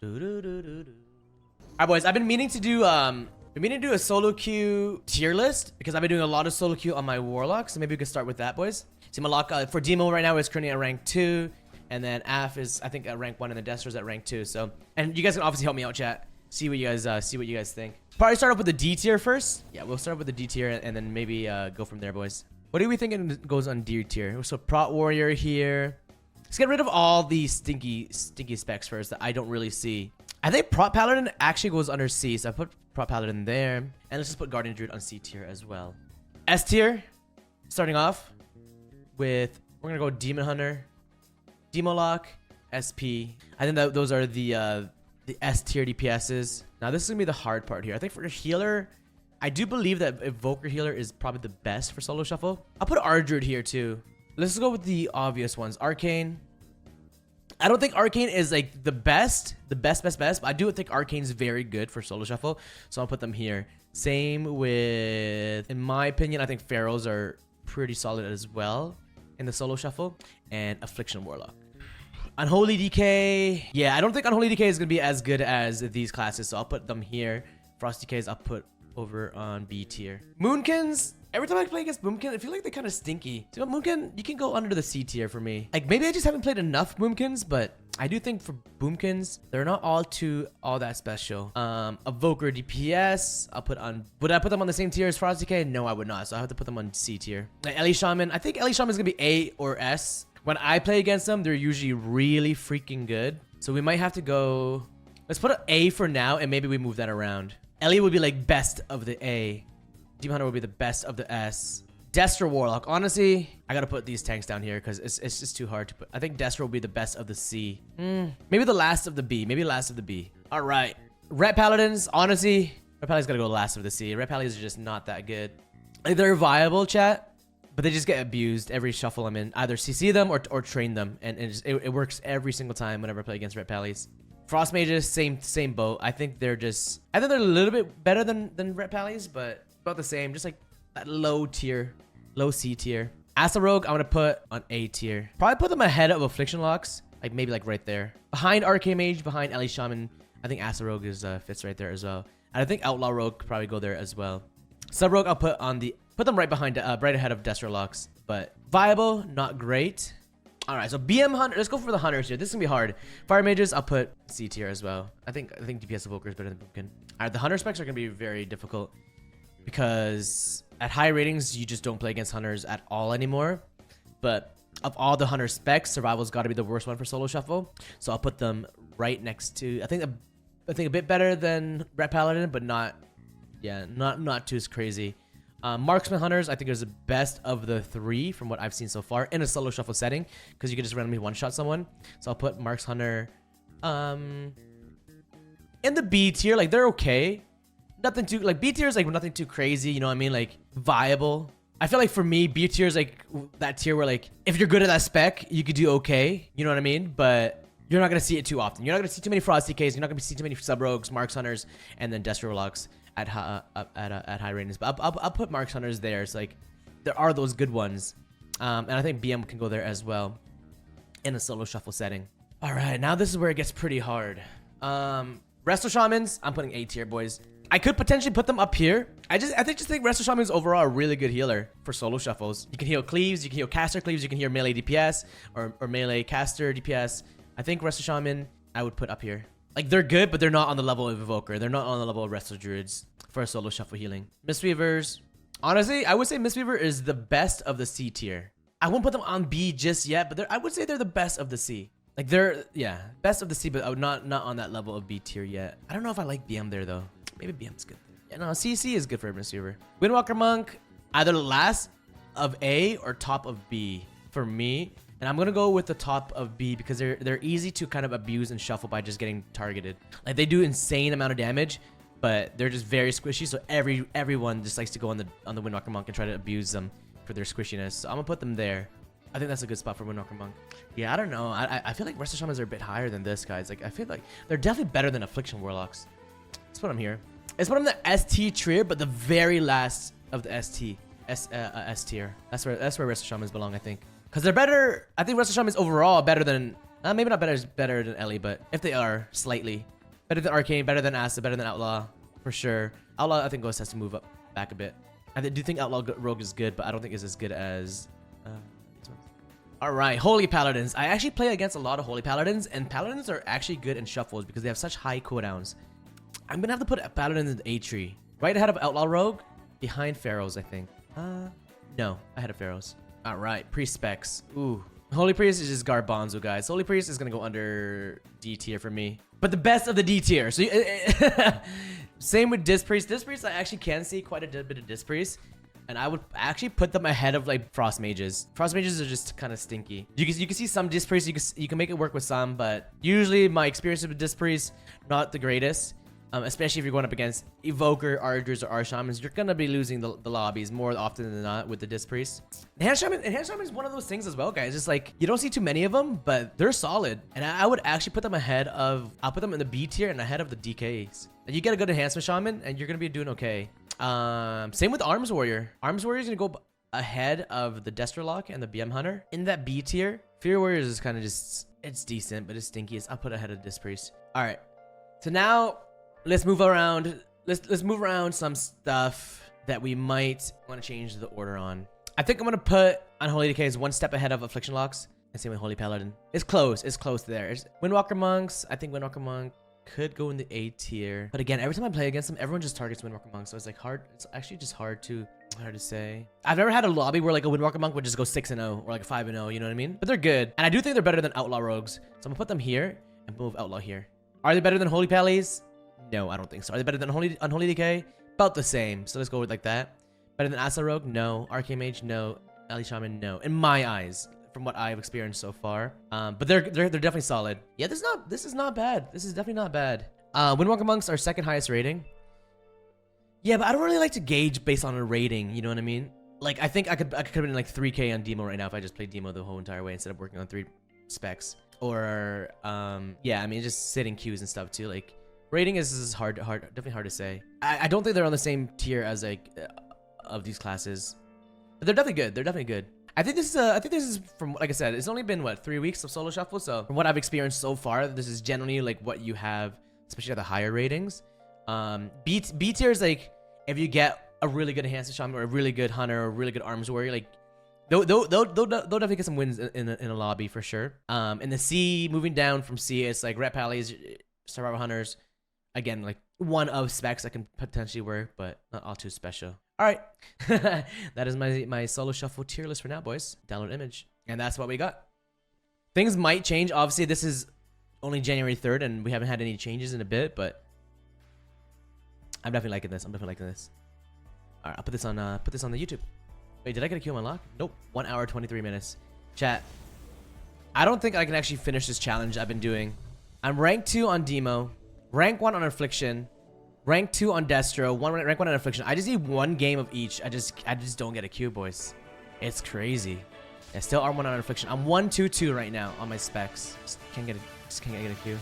Alright, boys. I've been meaning to do a solo queue tier list because I've been doing a lot of solo queue on my warlock. So maybe we can start with that, boys. See, my lock for demo right now is currently at rank 2, and then Af is I think at rank 1, and then Dester's at rank 2. So, and you guys can obviously help me out, chat. See what you guys think. Probably start off with the D tier first. Yeah, we'll start with the D tier and then maybe go from there, boys. What do we think goes on D tier? So Prot Warrior here. Let's get rid of all these stinky specs first that I don't really see. I think Prot Paladin actually goes under C, so I put Prot Paladin there. And let's just put Guardian Druid on C tier as well. S tier, starting off with, we're gonna go Demon Hunter, Demolock, SP. I think that those are the S tier DPSs. Now this is gonna be the hard part here. I think for the healer, I do believe that Evoker Healer is probably the best for solo shuffle. I'll put Ardruid here too. Let's go with the obvious ones. Arcane. I don't think Arcane is like the best, but I do think Arcane's very good for solo shuffle, so I'll put them here. Same with, in my opinion, I think Pharaohs are pretty solid as well in the solo shuffle, and Affliction Warlock. Unholy DK, yeah, I don't think Unholy DK is gonna be as good as these classes, so I'll put them here. Frost DKs I'll put over on B tier. Moonkins. Every time I play against Boomkin, I feel like they're kind of stinky. So Boomkin, you can go under the C tier for me. Like, maybe I just haven't played enough Boomkins, but I do think for Boomkins, they're not all that special. Evoker DPS, I'll put on... Would I put them on the same tier as Frost DK? No, I would not. So I have to put them on C tier. Like, Ellie Shaman, I think Ellie Shaman is going to be A or S. When I play against them, they're usually really freaking good. So we might have to go... Let's put an A for now, and maybe we move that around. Ellie would be like best of the A. Demon Hunter would be the best of the S. Destro Warlock. Honestly, I gotta put these tanks down here because it's just too hard to put. I think Destro will be the best of the C. Maybe the last of the B. Maybe last of the B. All right. Ret Paladins. Honestly, Ret Paladins gotta go last of the C. Ret Paladins are just not that good. Like, they're viable, chat, but they just get abused every shuffle I'm in. Either CC them or train them, and it works every single time whenever I play against Ret Pallies. Frost Mages, same boat. I think they're a little bit better than Ret Pallies, but about the same, just like that low C tier. Asa Rogue, I'm gonna put on A tier. Probably put them ahead of Affliction Locks, like maybe like right there. Behind Arcane Mage, behind Ellie Shaman, I think Asa Rogue fits right there as well. And I think Outlaw Rogue could probably go there as well. Sub Rogue, I'll put them right behind, right ahead of Destro Locks, but viable, not great. All right, so BM Hunter, let's go for the Hunters here. This is gonna be hard. Fire Mages, I'll put C tier as well. I think DPS Evoker is better than Pumpkin. All right, the Hunter specs are gonna be very difficult, because at high ratings, you just don't play against Hunters at all anymore. But of all the Hunter specs, Survival's got to be the worst one for solo shuffle. So I'll put them right next to, I think a bit better than Ret Paladin, but not too crazy. Marksman Hunters, I think is the best of the 3 from what I've seen so far in a solo shuffle setting, because you can just randomly one-shot someone. So I'll put Marks Hunter in the B tier. Like, they're okay. Nothing too, like, B tier is like nothing too crazy, you know what I mean? Like, viable. I feel like for me, B tier is like that tier where, like, if you're good at that spec, you could do okay, you know what I mean? But you're not gonna see it too often. You're not gonna see too many Frost DKs. You're not gonna see too many Sub Rogues, Marks Hunters, and then Destro Locks at high ratings. But I'll put Marks Hunters there. It's like, there are those good ones, and I think BM can go there as well in a solo shuffle setting. All right, now this is where it gets pretty hard. Resto Shamans, I'm putting A tier, boys. I could potentially put them up here. I think Resto Shaman is overall a really good healer for solo shuffles. You can heal cleaves, you can heal caster cleaves, you can heal melee DPS or melee caster DPS. I think Resto Shaman I would put up here. Like, they're good, but they're not on the level of Evoker. They're not on the level of Resto Druids for a solo shuffle healing. Mistweavers. Honestly, I would say Mistweaver is the best of the C tier. I won't put them on B just yet, but I would say they're the best of the C. Like, they're, yeah, best of the C, but I would not on that level of B tier yet. I don't know if I like BM there, though. Maybe BM's good. Yeah, no, CC is good for a Mistweaver. Windwalker Monk, either last of A or top of B for me. And I'm gonna go with the top of B because they're easy to kind of abuse and shuffle by just getting targeted. Like, they do insane amount of damage, but they're just very squishy. So everyone just likes to go on the Windwalker Monk and try to abuse them for their squishiness. So I'm gonna put them there. I think that's a good spot for Windwalker Monk. Yeah, I don't know. I feel like Resto Shamans are a bit higher than this, guys. Like, I feel like they're definitely better than Affliction Warlocks. Let's put them here. Let's put them in the ST tier, but the very last of the S tier. That's where Resto Shamans belong, I think. Because they're better. I think Resto Shaman is overall better than Maybe not better than Ellie, but if they are, slightly. Better than Arcane, better than Acid, better than Outlaw, for sure. Outlaw, I think Ghost has to move up back a bit. I do think Outlaw Rogue is good, but I don't think it's as good as these ones. Alright, Holy Paladins. I actually play against a lot of Holy Paladins, and Paladins are actually good in shuffles because they have such high cooldowns. I'm gonna have to put Paladins in the A tree. Right ahead of Outlaw Rogue, behind Pharaohs, I think. No, ahead of Pharaohs. Alright, Priest specs. Ooh. Holy Priest is just Garbanzo, guys. Holy Priest is gonna go under D tier for me. But the best of the D tier. So same with Disc Priest. Disc Priest, I actually can see quite a bit of Disc Priest. And I would actually put them ahead of like Frost Mages. Frost Mages are just kind of stinky. You can see some Disc Priests, you can make it work with some, but usually my experience with Disc Priests, not the greatest. Especially if you're going up against Evoker, Arders, or Arshamans, you're gonna be losing the lobbies more often than not with the Disc Priest. Enhanced Shaman is one of those things as well, guys. It's like, you don't see too many of them, but they're solid. And I would actually put them ahead of, I'll put them in the B tier and ahead of the DKs. And you get a good Enhancement Shaman, and you're gonna be doing okay. Same with Arms Warrior. Arms Warrior is gonna go ahead of the Destrolock and the BM Hunter. In that B tier, Fear Warriors is kind of just, it's decent, but it's stinky. I'll put ahead of Disc Priest. All right, so now, let's move around. Let's move around some stuff that we might want to change the order on. I think I'm gonna put Unholy Decays one step ahead of Affliction Locks, and same with Holy Paladin. It's close. It's close there. It's Windwalker Monks. I think Windwalker Monk could go in the A tier. But again, every time I play against them, everyone just targets Windwalker Monk. So it's like hard. It's actually just hard to say. I've never had a lobby where like a Windwalker Monk would just go 6-0 or like a 5-0. You know what I mean? But they're good, and I do think they're better than Outlaw Rogues. So I'm gonna put them here and move Outlaw here. Are they better than Holy Pallies? No, I don't think so. Are they better than Unholy Decay? About the same. So let's go with like that. Better than Asa Rogue? No. Arcane Mage? No. Ellie Shaman? No. In my eyes, from what I've experienced so far. But they're definitely solid. Yeah, this is not bad. This is definitely not bad. Windwalker Monks are second highest rating. Yeah, but I don't really like to gauge based on a rating. You know what I mean? Like, I think I could have been like 3K on Demo right now if I just played Demo the whole entire way instead of working on 3 specs. Or yeah, I mean just sitting queues and stuff too. Like, rating is definitely hard to say. I don't think they're on the same tier as like of these classes, but they're definitely good. They're definitely good. I think this is from, like I said, it's only been what, 3 weeks of solo shuffle. So from what I've experienced so far, this is generally like what you have, especially at the higher ratings. B tier is like if you get a really good Enhanced Shaman or a really good Hunter or a really good Arms Warrior, like they'll definitely get some wins in a lobby for sure. In the C, moving down from C, it's like Ret Pallies, Survivor Hunters. Again, like one of specs that can potentially work, but not all too special. All right, that is my solo shuffle tier list for now, boys. Download image, and that's what we got. Things might change. Obviously, this is only January 3rd, and we haven't had any changes in a bit, but I'm definitely liking this. All right, I'll put this on the YouTube. Wait, did I get a Q on my lock? Nope. 1 hour 23 minutes. Chat. I don't think I can actually finish this challenge I've been doing. I'm rank 2 on Demo. Rank 1 on Affliction, rank 2 on Destro, rank 1 on Affliction. I just need 1 game of each. I just don't get a Q, boys. It's crazy. I still are 1 on Affliction. I'm 1-2-2 right now on my specs. Just can't get a Q.